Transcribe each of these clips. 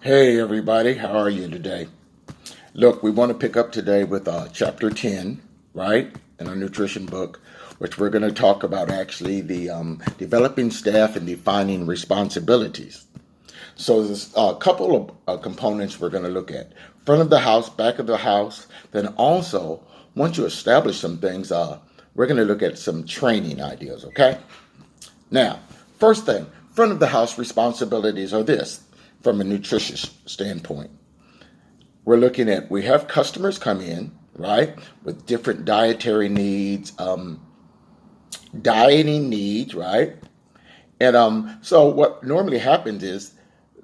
Hey everybody, how are you today? Look, we want to pick up today with chapter 10, right, in our nutrition book, which we're going to talk about actually the developing staff and defining responsibilities. So there's a couple of components we're going to look at. Front of the house, back of the house, then also, once you establish some things, we're going to look at some training ideas, okay? Now, first thing, front of the house responsibilities are this. From a nutritious standpoint, we're looking at, we have customers come in, right, with different dietary needs, dieting needs, right? And so what normally happens is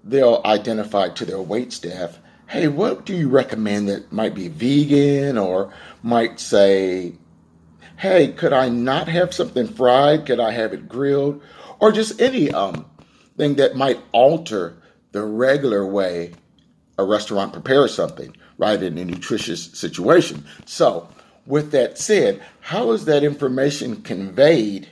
they'll identify to their wait staff, hey, what do you recommend that might be vegan, or might say, hey, could I not have something fried? Could I have it grilled? Or just any thing that might alter the regular way a restaurant prepares something, right, in a nutritious situation. So, with that said, how is that information conveyed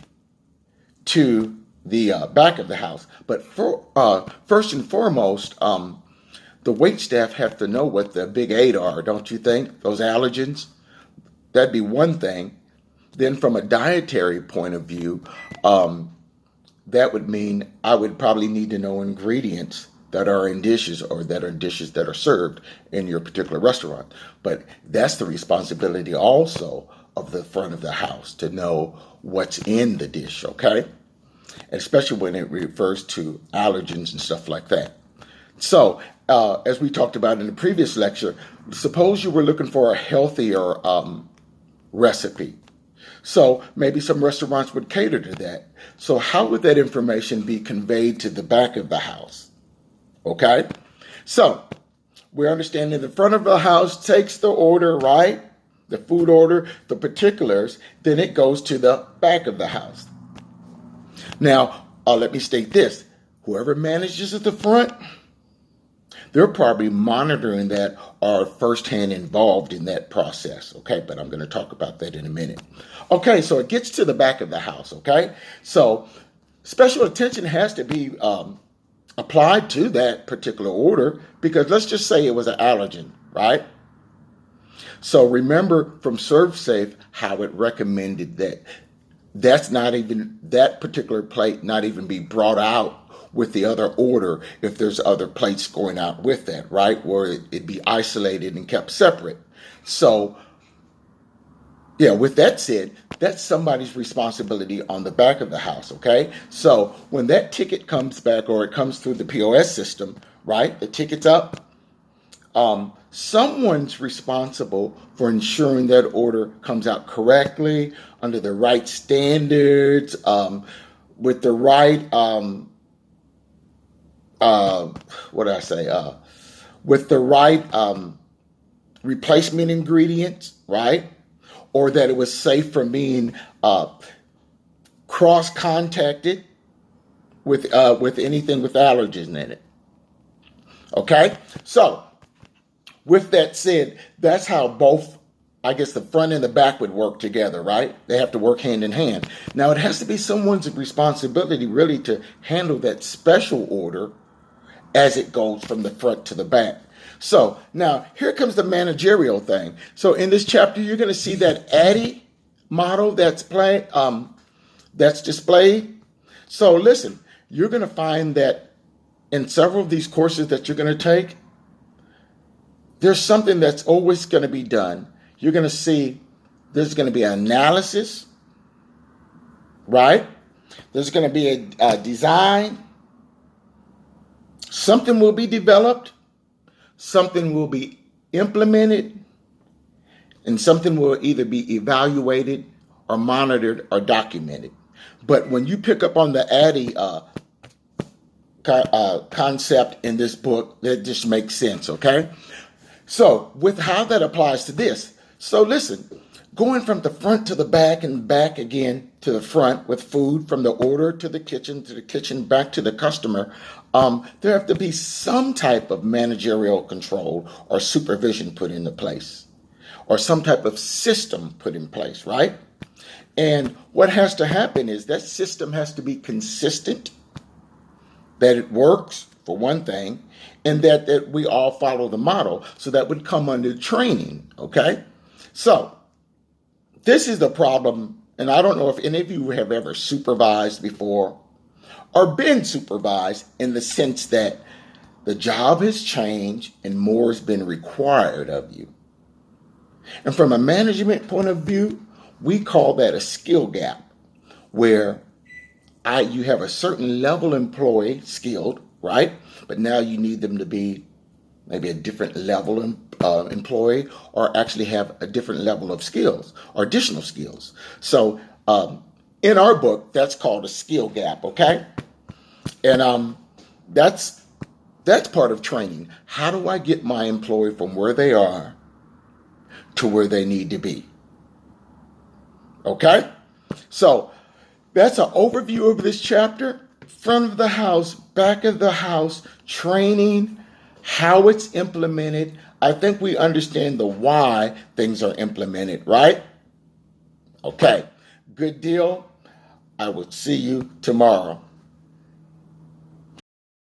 to the back of the house? But first and foremost, the wait staff have to know what the big 8 are, don't you think? Those allergens? That'd be one thing. Then from a dietary point of view, that would mean I would probably need to know ingredients that are in dishes, or that are dishes that are served in your particular restaurant. But that's the responsibility also of the front of the house, to know what's in the dish, okay? Especially when it refers to allergens and stuff like that. So, as we talked about in the previous lecture, suppose you were looking for a healthier recipe. So maybe some restaurants would cater to that. So how would that information be conveyed to the back of the house? Okay, so we're understanding the front of the house takes the order, right? The food order, the particulars, then it goes to the back of the house. Now, let me state this. Whoever manages at the front, they're probably monitoring that, or firsthand involved in that process, okay? But I'm going to talk about that in a minute. Okay, so it gets to the back of the house, okay? So special attention has to be applied to that particular order, because let's just say it was an allergen, right? So remember from ServSafe how it recommended that particular plate not even be brought out with the other order if there's other plates going out with that, right? Or it'd be isolated and kept separate. So yeah, with that said, that's somebody's responsibility on the back of the house, okay? So when that ticket comes back, or it comes through the POS system, right? The ticket's up. Someone's responsible for ensuring that order comes out correctly, under the right standards, with the right, with the right replacement ingredients, right? Or that it was safe from being cross-contacted with anything with allergens in it. Okay? So, with that said, that's how both, I guess, the front and the back would work together, right? They have to work hand in hand. Now, it has to be someone's responsibility really to handle that special order as it goes from the front to the back. So now here comes the managerial thing. So in this chapter, you're going to see that ADDIE model that's displayed. So listen, you're going to find that in several of these courses that you're going to take, there's something that's always going to be done. You're going to see there's going to be an analysis, right? There's going to be a design. Something will be developed. Something will be implemented, and something will either be evaluated or monitored or documented. But when you pick up on the ADDIE concept in this book, that just makes sense, okay? So with how that applies to this. So listen, going from the front to the back and back again to the front with food, from the order to the kitchen back to the customer, there have to be some type of managerial control or supervision put into place, or some type of system put in place, right? And what has to happen is that system has to be consistent, that it works for one thing, and that we all follow the model. So that would come under training, okay? So this is the problem, and I don't know if any of you have ever supervised before or been supervised, in the sense that the job has changed and more has been required of you. And from a management point of view, we call that a skill gap, where you have a certain level employee, skilled, right? But now you need them to be maybe a different level employee, or actually have a different level of skills or additional skills. So in our book, that's called a skill gap, okay? And that's part of training. How do I get my employee from where they are to where they need to be? Okay? So that's an overview of this chapter. Front of the house, back of the house, training, how it's implemented. I think we understand the why things are implemented, right? Okay, good deal. I will see you tomorrow.